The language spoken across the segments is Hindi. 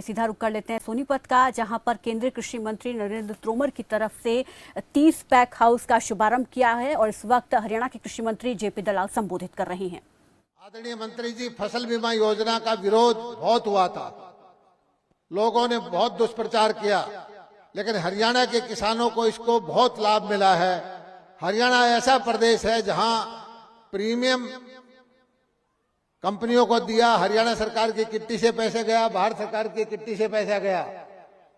सीधा रुक कर लेते हैं सोनीपत का, जहां पर केंद्रीय कृषि मंत्री नरेंद्र तोमर की तरफ से 30 पैक हाउस का शुभारंभ किया है और इस वक्त हरियाणा के कृषि मंत्री जेपी दलाल संबोधित कर रहे हैं। आदरणीय मंत्री जी, फसल बीमा योजना का विरोध बहुत हुआ था, लोगों ने बहुत दुष्प्रचार किया, लेकिन हरियाणा के किसानों को इसको बहुत लाभ मिला है। हरियाणा ऐसा प्रदेश है जहां प्रीमियम कंपनियों को दिया, हरियाणा सरकार की किट्टी से पैसे गया, भारत सरकार की किट्टी से पैसा गया,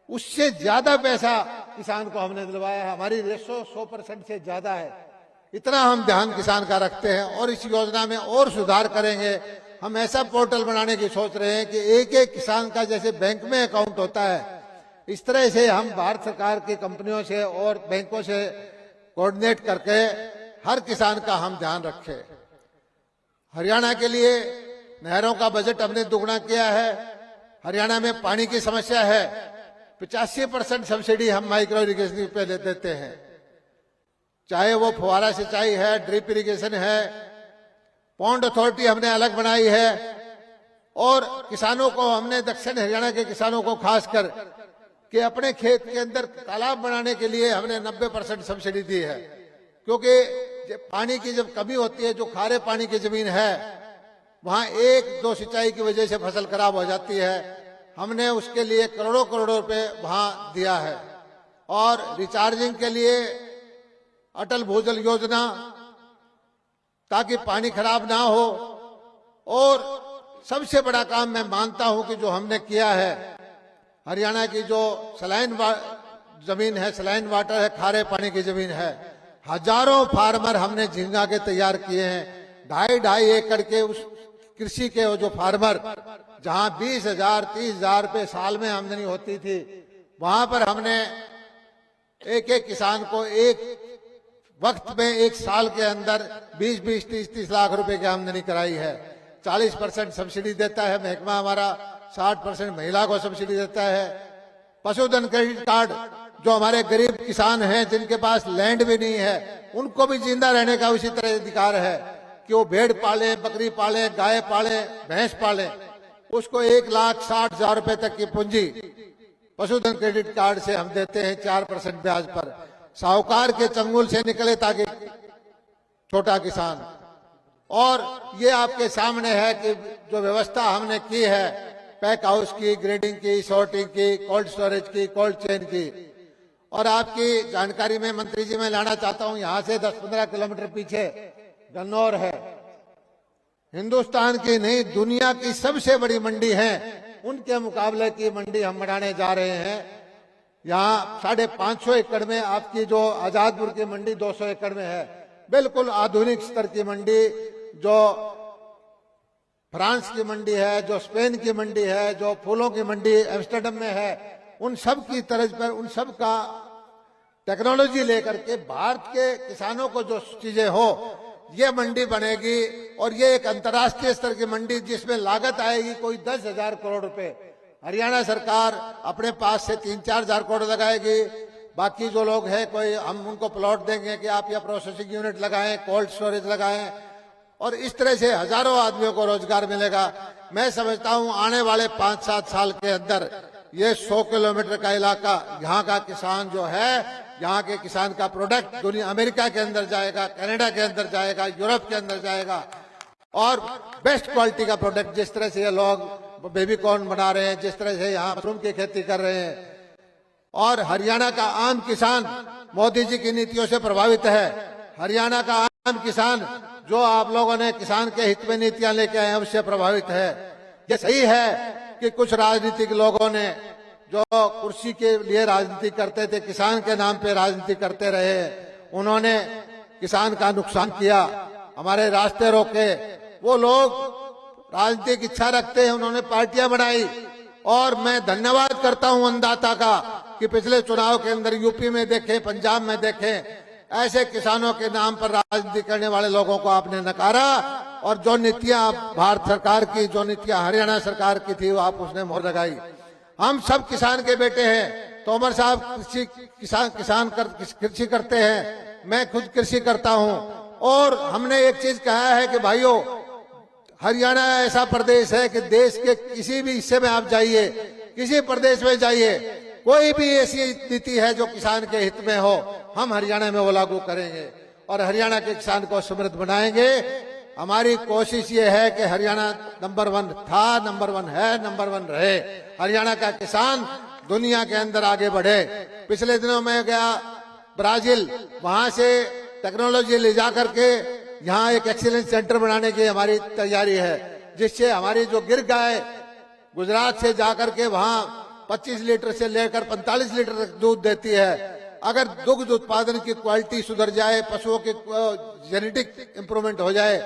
उससे ज्यादा पैसा किसान को हमने दिलवाया है। हमारी रेशो 100% से ज्यादा है। इतना हम ध्यान किसान का रखते हैं और इस योजना में और सुधार करेंगे। हम ऐसा पोर्टल बनाने की सोच रहे हैं कि एक एक किसान का जैसे बैंक में अकाउंट होता है, इस तरह से हम भारत सरकार की कंपनियों से और बैंकों से कोऑर्डिनेट करके हर किसान का हम ध्यान रखें। हरियाणा के लिए नहरों का बजट हमने दुगना किया है। हरियाणा में पानी की समस्या है, 85% सब्सिडी हम माइक्रो इरिगेशन पे ले देते हैं, चाहे वो फुहारा सिंचाई है, ड्रिप इरिगेशन है, पॉन्ड अथॉरिटी हमने अलग बनाई है और किसानों को हमने दक्षिण हरियाणा के किसानों को खासकर कि अपने खेत के अंदर तालाब बनाने के लिए हमने 90% सब्सिडी दी है, क्योंकि पानी की जब कमी होती है, जो खारे पानी की जमीन है वहां एक दो सिंचाई की वजह से फसल खराब हो जाती है। हमने उसके लिए करोड़ों करोड़ों रुपए वहां दिया है। और रिचार्जिंग के लिए अटल भूजल योजना, ताकि पानी खराब ना हो। और सबसे बड़ा काम मैं मानता हूं कि जो हमने किया है, हरियाणा की जो सलाइन जमीन है, सलाइन वाटर है, खारे पानी की जमीन है, हजारों फार्मर हमने झींगा के तैयार किए हैं। 2.5 एकड़ के उस कृषि के जो फार्मर, जहां 20,000 30,000 रुपए साल में आमदनी होती थी, वहां पर हमने एक एक किसान को एक वक्त में एक साल के अंदर 20-20 30-30 लाख रुपए की आमदनी कराई है। 40% सब्सिडी देता है महकमा हमारा, 60% महिला को सब्सिडी देता है। पशुधन क्रेडिट कार्ड, जो हमारे गरीब किसान हैं जिनके पास लैंड भी नहीं है, उनको भी जिंदा रहने का उसी तरह अधिकार है कि वो भेड़ पाले, बकरी पाले, गाय पाले, भैंस पाले, उसको 1,60,000 रुपए तक की पूंजी पशुधन क्रेडिट कार्ड से हम देते हैं 4% ब्याज पर। साहूकार के चंगुल से निकले ताकि छोटा किसान। और ये आपके सामने है कि जो व्यवस्था हमने की है, पैक हाउस की, ग्रेडिंग की, सॉर्टिंग की, कोल्ड स्टोरेज की, कोल्ड चेन की। और आपकी जानकारी में मंत्री जी मैं लाना चाहता हूं, यहां से 10-15 किलोमीटर पीछे गन्नौर है, हिंदुस्तान की नहीं दुनिया की सबसे बड़ी मंडी है, उनके मुकाबले की मंडी हम बनाने जा रहे हैं। यहाँ 550 एकड़ में आपकी जो आजादपुर की मंडी 200 एकड़ में है, बिल्कुल आधुनिक स्तर की मंडी, जो फ्रांस की मंडी है, जो स्पेन की मंडी है, जो फूलों की मंडी एम्स्टर्डम में है, उन सब की तर्ज पर उन सब का टेक्नोलॉजी लेकर के भारत के किसानों को जो चीजें हो, ये मंडी बनेगी। और ये एक अंतर्राष्ट्रीय स्तर की मंडी, जिसमें लागत आएगी कोई 10,000 करोड़ रुपए। हरियाणा सरकार अपने पास से 3-4 हजार करोड़ लगाएगी। बाकी जो लोग हैं, कोई हम उनको प्लॉट देंगे कि आप या प्रोसेसिंग यूनिट लगाएं, कोल्ड स्टोरेज लगाएं, और इस तरह से हजारों आदमियों को रोजगार मिलेगा। मैं समझता हूं आने वाले 5-7 साल के अंदर ये 100 किलोमीटर का इलाका, यहाँ का किसान जो है, यहाँ के किसान का प्रोडक्ट दुनिया अमेरिका के अंदर जाएगा, कनाडा के अंदर जाएगा, यूरोप के अंदर जाएगा। और बेस्ट क्वालिटी का प्रोडक्ट, जिस तरह से ये लोग बेबी कॉर्न बना रहे हैं, जिस तरह से यहाँ मशरूम की खेती कर रहे हैं। और हरियाणा का आम किसान मोदी जी की नीतियों से प्रभावित है। हरियाणा का आम किसान, जो आप लोगों ने किसान के हित में नीतियां लेके आए हैं, उससे प्रभावित है। ये सही है कि कुछ राजनीतिक लोगों ने जो कुर्सी के लिए राजनीति करते थे, किसान के नाम पे राजनीति करते रहे, उन्होंने किसान का नुकसान किया, हमारे रास्ते रोके। वो लोग राजनीतिक इच्छा रखते हैं, उन्होंने पार्टियां बनाई। और मैं धन्यवाद करता हूं अन्नदाता का कि पिछले चुनाव के अंदर यूपी में देखें, पंजाब में देखें, ऐसे किसानों के नाम पर राजनीति करने वाले लोगों को आपने नकारा। और जो नीतियां भारत सरकार की, जो नीतियां हरियाणा सरकार की थी, वो आप उसने मोहर लगाई। हम सब किसान के बेटे हैं। तोमर साहब कृषि करते हैं, मैं खुद कृषि करता हूं। और हमने एक चीज कहा है कि भाइयों, हरियाणा ऐसा प्रदेश है कि देश के किसी भी हिस्से में आप जाइए, किसी प्रदेश में जाइए, कोई भी ऐसी नीति है जो किसान के हित में हो, हम हरियाणा में वो लागू करेंगे और हरियाणा के किसान को समृद्ध बनाएंगे। हमारी कोशिश ये है कि हरियाणा नंबर 1 था, नंबर 1 है, नंबर 1 रहे। हरियाणा का किसान दुनिया के अंदर आगे बढ़े। पिछले दिनों में गया ब्राजील, वहां से टेक्नोलॉजी ले जा करके यहाँ एक एक्सीलेंस सेंटर बनाने की हमारी तैयारी है, जिससे हमारी जो गिर गाय गुजरात से जाकर के वहां 25 लीटर से लेकर 45 लीटर तक दूध देती है। अगर दुग्ध उत्पादन की क्वालिटी सुधर जाए, पशुओं की जेनेटिक इंप्रूवमेंट हो जाए,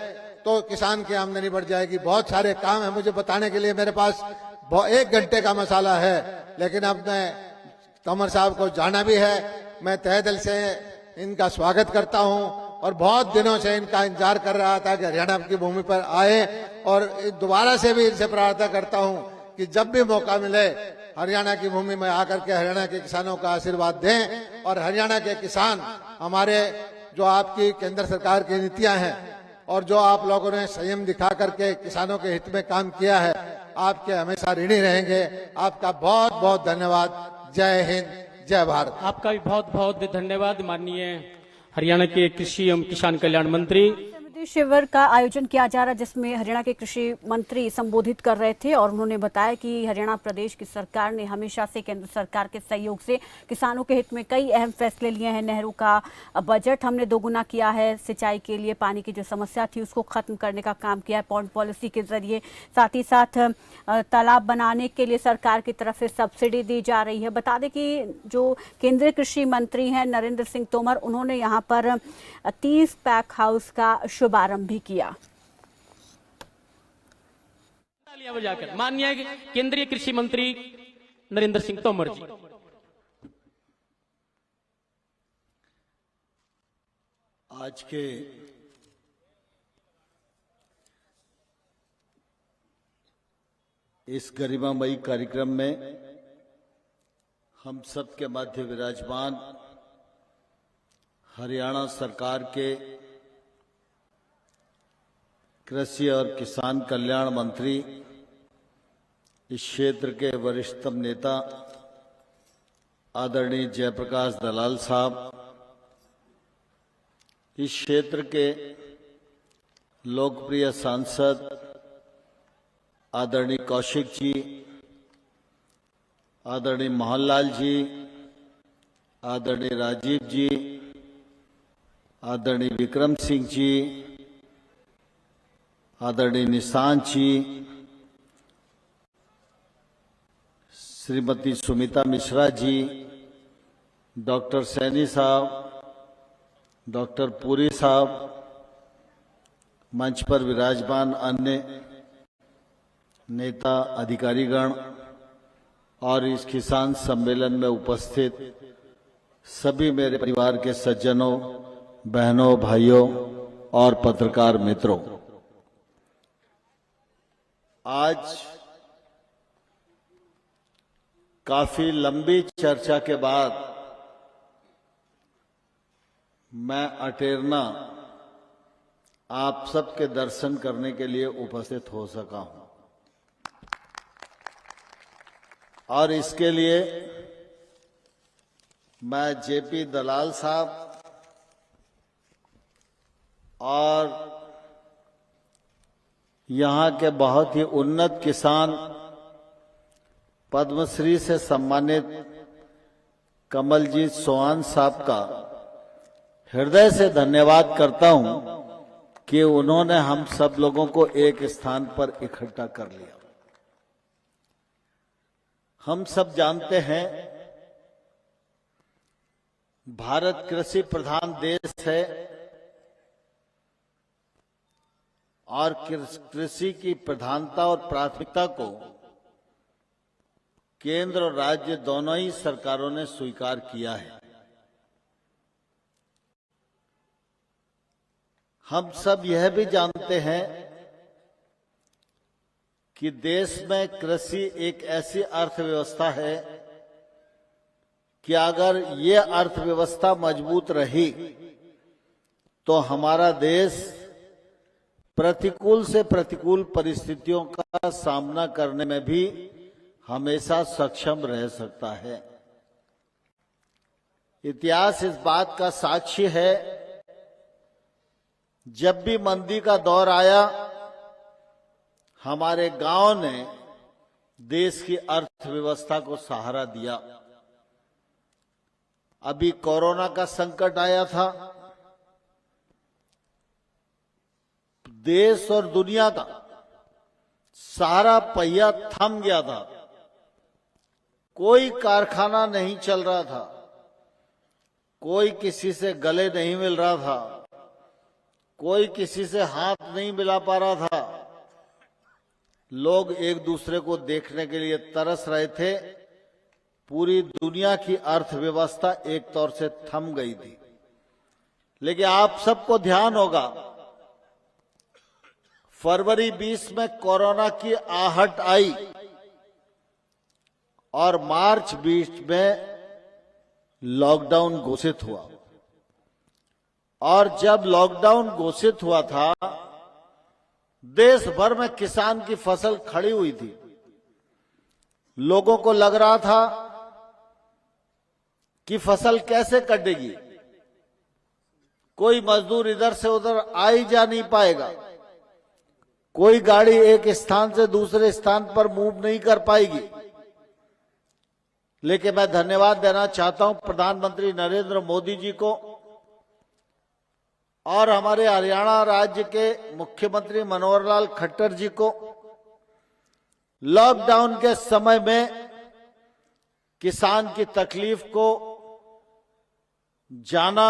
तो किसान की आमदनी बढ़ जाएगी। बहुत सारे काम है मुझे बताने के लिए, मेरे पास 1 घंटे का मसाला है, लेकिन अब मैं तोमर साहब को जाना भी है। मैं तहे दिल से इनका स्वागत करता हूं और बहुत दिनों से इनका इंतजार कर रहा था कि हरियाणा की भूमि पर आए, और दोबारा से भी इनसे प्रार्थना करता हूं कि जब भी मौका मिले हरियाणा की भूमि में आकर के हरियाणा के किसानों का आशीर्वाद दें। और हरियाणा के किसान हमारे, जो आपकी केंद्र सरकार की नीतियां हैं और जो आप लोगों ने संयम दिखा करके किसानों के हित में काम किया है, आपके हमेशा ऋणी रहेंगे। आपका बहुत बहुत धन्यवाद। जय हिंद, जय भारत। आपका भी बहुत बहुत धन्यवाद माननीय हरियाणा के कृषि एवं किसान कल्याण मंत्री। शिविर का आयोजन किया जा रहा है, जिसमें हरियाणा के कृषि मंत्री संबोधित कर रहे थे और उन्होंने बताया कि हरियाणा प्रदेश की सरकार ने हमेशा से केंद्र सरकार के सहयोग से किसानों के हित में कई अहम फैसले लिए हैं। नहरों का बजट हमने दोगुना किया है, सिंचाई के लिए पानी की जो समस्या थी उसको खत्म करने का काम किया है पॉन्ड पॉलिसी के जरिए, साथ ही साथ तालाब बनाने के लिए सरकार की तरफ से सब्सिडी दी जा रही है। बता दें कि जो केंद्रीय कृषि मंत्री हैं नरेंद्र सिंह तोमर, उन्होंने यहाँ पर 30 पैक हाउस का शुभारंभ भी किया। बजाकर माननीय केंद्रीय कृषि मंत्री नरेंद्र सिंह तोमर जी। आज के इस गरिमामयी कार्यक्रम में हम सब के मध्य विराजमान हरियाणा सरकार के कृषि और किसान कल्याण मंत्री, इस क्षेत्र के वरिष्ठतम नेता आदरणीय जयप्रकाश दलाल साहब, इस क्षेत्र के लोकप्रिय सांसद आदरणीय कौशिक जी, आदरणीय मोहनलाल जी, आदरणीय राजीव जी, आदरणीय विक्रम सिंह जी, आदरणीय निशांत जी, श्रीमती सुमिता मिश्रा जी, डॉक्टर सैनी साहब, डॉक्टर पुरी साहब, मंच पर विराजमान अन्य नेता अधिकारीगण और इस किसान सम्मेलन में उपस्थित सभी मेरे परिवार के सज्जनों, बहनों, भाइयों और पत्रकार मित्रों, आज काफी लंबी चर्चा के बाद मैं अटेरना आप सबके दर्शन करने के लिए उपस्थित हो सका हूं, और इसके लिए मैं जेपी दलाल साहब और यहाँ के बहुत ही उन्नत किसान, पद्मश्री से सम्मानित कमलजीत सोहान साहब का हृदय से धन्यवाद करता हूं कि उन्होंने हम सब लोगों को एक स्थान पर इकट्ठा कर लिया। हम सब जानते हैं भारत कृषि प्रधान देश है और कृषि की प्रधानता और प्राथमिकता को केंद्र और राज्य दोनों ही सरकारों ने स्वीकार किया है। हम सब यह भी जानते हैं कि देश में कृषि एक ऐसी अर्थव्यवस्था है कि अगर ये अर्थव्यवस्था मजबूत रही तो हमारा देश प्रतिकूल से प्रतिकूल परिस्थितियों का सामना करने में भी हमेशा सक्षम रह सकता है। इतिहास इस बात का साक्षी है, जब भी मंदी का दौर आया, हमारे गांव ने देश की अर्थव्यवस्था को सहारा दिया। अभी कोरोना का संकट आया था, देश और दुनिया का सारा पहिया थम गया था। कोई कारखाना नहीं चल रहा था, कोई किसी से गले नहीं मिल रहा था, कोई किसी से हाथ नहीं मिला पा रहा था। लोग एक दूसरे को देखने के लिए तरस रहे थे। पूरी दुनिया की अर्थव्यवस्था एक तौर से थम गई थी। लेकिन आप सबको ध्यान होगा, फरवरी 20 में कोरोना की आहट आई और मार्च 20 में लॉकडाउन घोषित हुआ। और जब लॉकडाउन घोषित हुआ था, देश भर में किसान की फसल खड़ी हुई थी। लोगों को लग रहा था कि फसल कैसे कटेगी, कोई मजदूर इधर से उधर आ ही जा नहीं पाएगा, कोई गाड़ी एक स्थान से दूसरे स्थान पर मूव नहीं कर पाएगी। लेकिन मैं धन्यवाद देना चाहता हूं प्रधानमंत्री नरेंद्र मोदी जी को और हमारे हरियाणा राज्य के मुख्यमंत्री मनोहर लाल खट्टर जी को। लॉकडाउन के समय में किसान की तकलीफ को जाना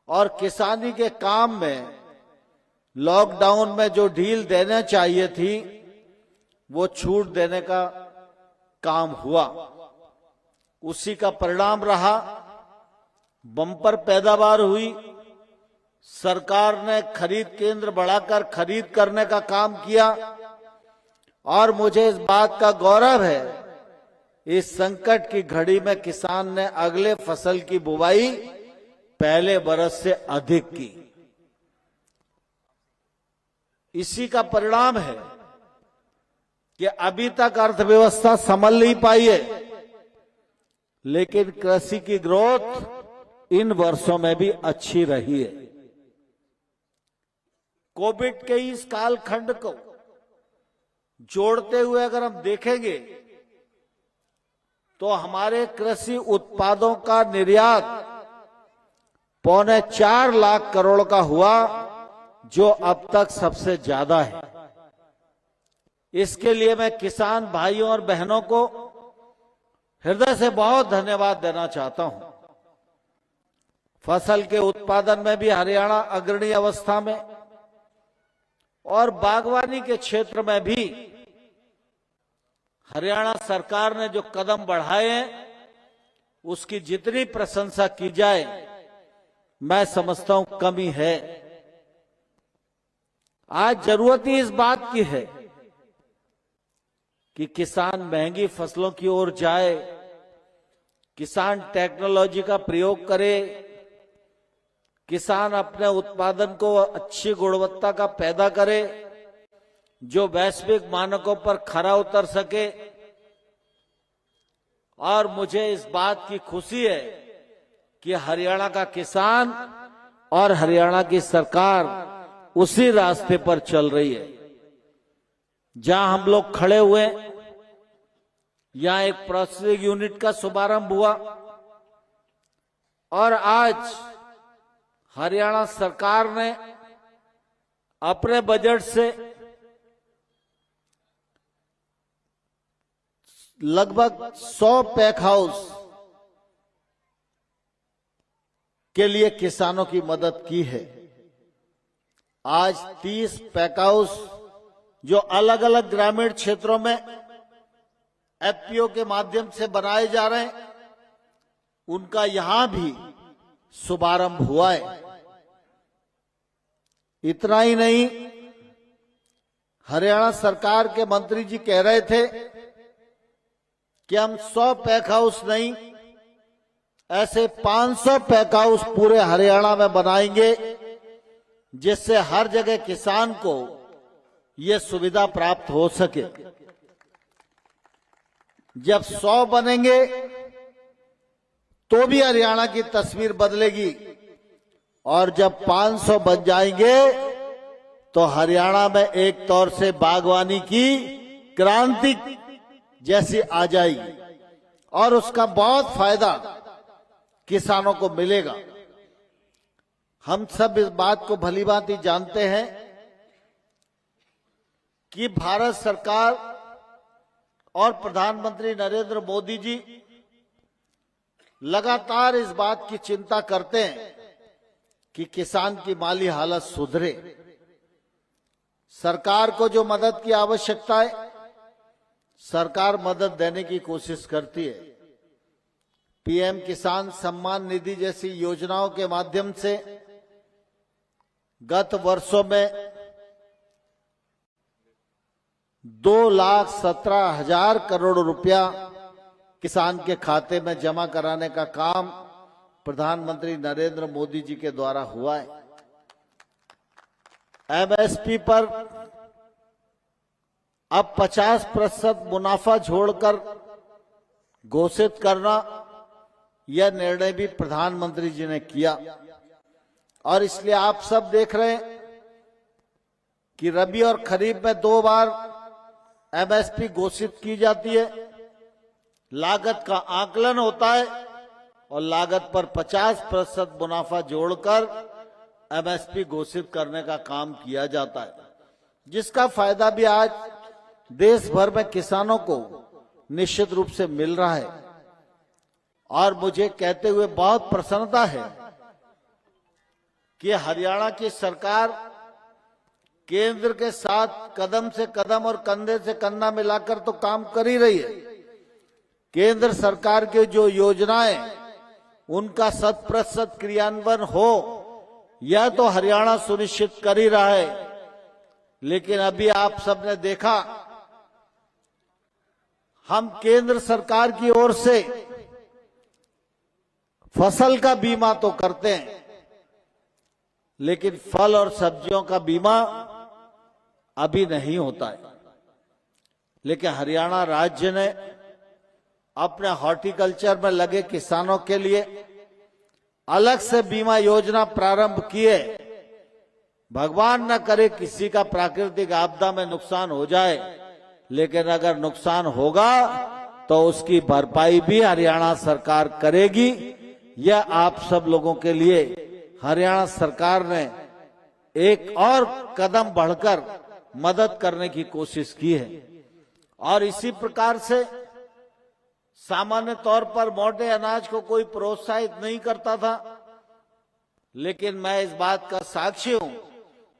और किसानी के काम में लॉकडाउन में जो ढील देना चाहिए थी, वो छूट देने का काम हुआ। उसी का परिणाम रहा, बम्पर पैदावार हुई। सरकार ने खरीद केंद्र बढ़ाकर खरीद करने का काम किया और मुझे इस बात का गौरव है, इस संकट की घड़ी में किसान ने अगले फसल की बुवाई पहले बरस से अधिक की। इसी का परिणाम है कि अभी तक अर्थव्यवस्था संभल नहीं पाई है, लेकिन कृषि की ग्रोथ इन वर्षों में भी अच्छी रही है। कोविड के इस कालखंड को जोड़ते हुए अगर हम देखेंगे तो हमारे कृषि उत्पादों का निर्यात 4.25 लाख करोड़ का हुआ, जो अब तक सबसे ज्यादा है। इसके लिए मैं किसान भाइयों और बहनों को हृदय से बहुत धन्यवाद देना चाहता हूं। फसल के उत्पादन में भी हरियाणा अग्रणी अवस्था में और बागवानी के क्षेत्र में भी हरियाणा सरकार ने जो कदम बढ़ाए हैं, उसकी जितनी प्रशंसा की जाए मैं समझता हूं कमी है। आज जरूरत ही इस बात की है कि किसान महंगी फसलों की ओर जाए, किसान टेक्नोलॉजी का प्रयोग करे, किसान अपने उत्पादन को अच्छी गुणवत्ता का पैदा करे, जो वैश्विक मानकों पर खरा उतर सके। और मुझे इस बात की खुशी है कि हरियाणा का किसान और हरियाणा की सरकार उसी रास्ते पर चल रही है। जहां हम लोग खड़े हुए, यहां एक प्रोसेसिंग यूनिट का शुभारंभ हुआ और आज हरियाणा सरकार ने अपने बजट से लगभग 100 पैक हाउस के लिए किसानों की मदद की है। आज 30 पैक हाउस जो अलग अलग ग्रामीण क्षेत्रों में एफपीओ के माध्यम से बनाए जा रहे हैं, उनका यहां भी शुभारंभ हुआ है। इतना ही नहीं, हरियाणा सरकार के मंत्री जी कह रहे थे कि हम 100 पैक हाउस नहीं, ऐसे 500 पैक हाउस पूरे हरियाणा में बनाएंगे, जिससे हर जगह किसान को यह सुविधा प्राप्त हो सके। जब 100 बनेंगे तो भी हरियाणा की तस्वीर बदलेगी, और जब 500 बन जाएंगे तो हरियाणा में एक तौर से बागवानी की क्रांति जैसी आ जाएगी, और उसका बहुत फायदा किसानों को मिलेगा। हम सब इस बात को भलीभांति जानते हैं कि भारत सरकार और प्रधानमंत्री नरेंद्र मोदी जी लगातार इस बात की चिंता करते हैं कि किसान की माली हालत सुधरे। सरकार को जो मदद की आवश्यकता है, सरकार मदद देने की कोशिश करती है। पीएम किसान सम्मान निधि जैसी योजनाओं के माध्यम से गत वर्षों में 2,17,000 करोड़ रुपया किसान के खाते में जमा कराने का काम प्रधानमंत्री नरेंद्र मोदी जी के द्वारा हुआ है। एमएसपी पर अब 50% मुनाफा जोड़कर घोषित करना, यह निर्णय भी प्रधानमंत्री जी ने किया, और इसलिए आप सब देख रहे हैं कि रबी और खरीफ में 2 बार एमएसपी घोषित की जाती है। लागत का आकलन होता है और लागत पर 50% मुनाफा जोड़कर एमएसपी घोषित करने का काम किया जाता है, जिसका फायदा भी आज देश भर में किसानों को निश्चित रूप से मिल रहा है। और मुझे कहते हुए बहुत प्रसन्नता है कि हरियाणा की सरकार केंद्र के साथ कदम से कदम और कंधे से कंधा मिलाकर तो काम कर ही रही है। केंद्र सरकार के जो योजनाएं उनका 100% क्रियान्वयन हो, यह तो हरियाणा सुनिश्चित कर ही रहा है। लेकिन अभी आप सबने देखा, हम केंद्र सरकार की ओर से फसल का बीमा तो करते हैं, लेकिन फल और सब्जियों का बीमा अभी नहीं होता है। लेकिन हरियाणा राज्य ने अपने हॉर्टिकल्चर में लगे किसानों के लिए अलग से बीमा योजना प्रारंभ की है। भगवान न करे किसी का प्राकृतिक आपदा में नुकसान हो जाए, लेकिन अगर नुकसान होगा तो उसकी भरपाई भी हरियाणा सरकार करेगी। यह आप सब लोगों के लिए हरियाणा सरकार ने एक और कदम बढ़कर मदद करने की कोशिश की है। और इसी प्रकार से सामान्य तौर पर मोटे अनाज को कोई प्रोत्साहित नहीं करता था, लेकिन मैं इस बात का साक्षी हूं,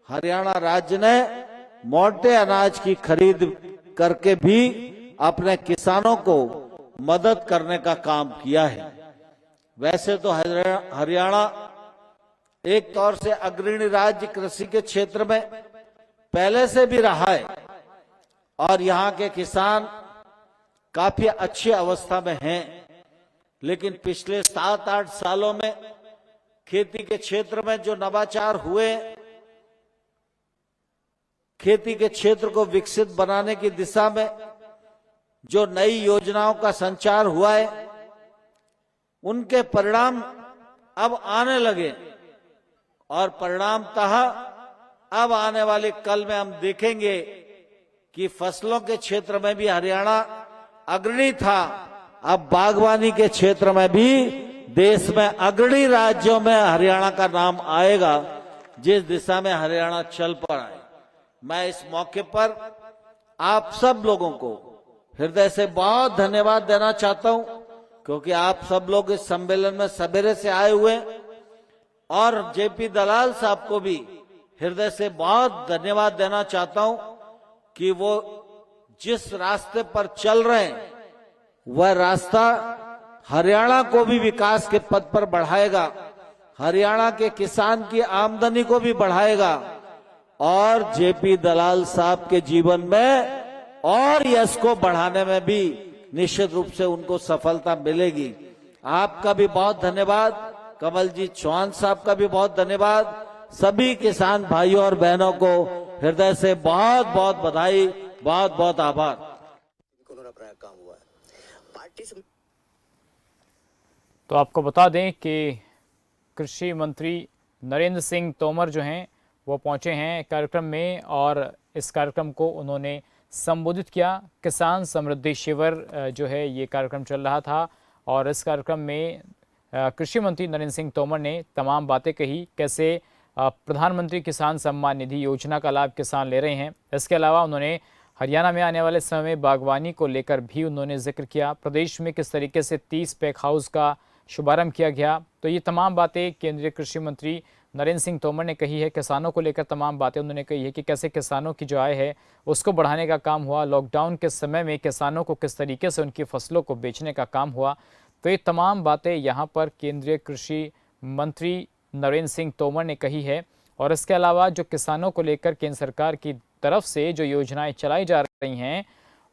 हरियाणा राज्य ने मोटे अनाज की खरीद करके भी अपने किसानों को मदद करने का काम किया है। वैसे तो हरियाणा एक तौर से अग्रणी राज्य कृषि के क्षेत्र में पहले से भी रहा है, और यहाँ के किसान काफी अच्छी अवस्था में हैं। लेकिन पिछले 7-8 सालों में खेती के क्षेत्र में जो नवाचार हुए, खेती के क्षेत्र को विकसित बनाने की दिशा में जो नई योजनाओं का संचार हुआ है, उनके परिणाम अब आने लगे, और परिणामतः अब आने वाले कल में हम देखेंगे कि फसलों के क्षेत्र में भी हरियाणा अग्रणी था। अब बागवानी के क्षेत्र में भी देश में अग्रणी राज्यों में हरियाणा का नाम आएगा, जिस दिशा में हरियाणा चल पड़ा है। मैं इस मौके पर आप सब लोगों को हृदय से बहुत धन्यवाद देना चाहता हूं, क्योंकि आप सब लोग इस सम्मेलन में सवेरे से आए हुए, और जेपी दलाल साहब को भी हृदय से बहुत धन्यवाद देना चाहता हूं कि वो जिस रास्ते पर चल रहे हैं, वह रास्ता हरियाणा को भी विकास के पथ पर बढ़ाएगा, हरियाणा के किसान की आमदनी को भी बढ़ाएगा, और जेपी दलाल साहब के जीवन में और यश को बढ़ाने में भी निश्चित रूप से उनको सफलता मिलेगी। आपका भी बहुत धन्यवाद, कमलजीत चौहान साहब का भी बहुत धन्यवाद। सभी किसान भाइयों और बहनों को हृदय से बहुत बहुत बधाई, बहुत बहुत आभार। कोरोना प्राय काम हुआ है। पार्टी से। तो आपको बता दें कि कृषि मंत्री नरेंद्र सिंह तोमर जो हैं वो पहुंचे हैं कार्यक्रम में और इस कार्यक्रम को उन्होंने संबोधित किया। किसान समृद्धि शिविर जो है ये कार्यक्रम चल रहा था और इस कार्यक्रम में कृषि मंत्री नरेंद्र सिंह तोमर ने तमाम बातें कही, कैसे प्रधानमंत्री किसान सम्मान निधि योजना का लाभ किसान ले रहे हैं। इसके अलावा उन्होंने हरियाणा में आने वाले समय में बागवानी को लेकर भी उन्होंने जिक्र किया। प्रदेश में किस तरीके से 30 पैक हाउस का शुभारंभ किया गया, तो ये तमाम बातें केंद्रीय कृषि मंत्री नरेंद्र सिंह तोमर ने कही है। किसानों को लेकर तमाम बातें उन्होंने कही है कि कैसे किसानों की जो आय है उसको बढ़ाने का काम हुआ। लॉकडाउन के समय में किसानों को किस तरीके से उनकी फसलों को बेचने का काम हुआ, तो ये तमाम बातें यहाँ पर केंद्रीय कृषि मंत्री नरेंद्र सिंह तोमर ने कही है। और इसके अलावा जो किसानों को लेकर केंद्र सरकार की तरफ से जो योजनाएं चलाई जा रही हैं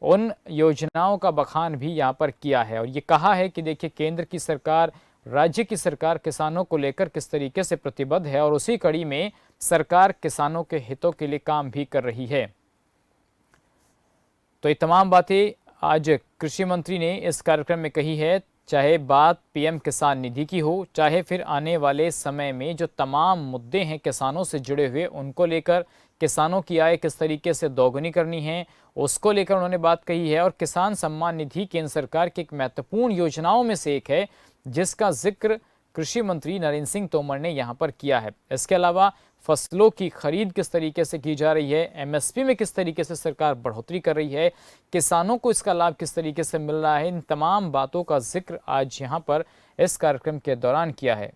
उन योजनाओं का बखान भी यहाँ पर किया है और ये कहा है कि देखिए केंद्र की सरकार, राज्य की सरकार किसानों को लेकर किस तरीके से प्रतिबद्ध है और उसी कड़ी में सरकार किसानों के हितों के लिए काम भी कर रही है। तो ये तमाम बातें आज कृषि मंत्री ने इस कार्यक्रम में कही है, चाहे बात पीएम किसान निधि की हो, चाहे फिर आने वाले समय में जो तमाम मुद्दे हैं किसानों से जुड़े हुए उनको लेकर, किसानों की आय किस तरीके से दोगुनी करनी है उसको लेकर उन्होंने बात कही है। और किसान सम्मान निधि केंद्र सरकार की एक महत्वपूर्ण योजनाओं में से एक है जिसका जिक्र कृषि मंत्री नरेंद्र सिंह तोमर ने यहाँ पर किया है। इसके अलावा फसलों की खरीद किस तरीके से की जा रही है, एमएसपी में किस तरीके से सरकार बढ़ोतरी कर रही है, किसानों को इसका लाभ किस तरीके से मिल रहा है, इन तमाम बातों का जिक्र आज यहाँ पर इस कार्यक्रम के दौरान किया है।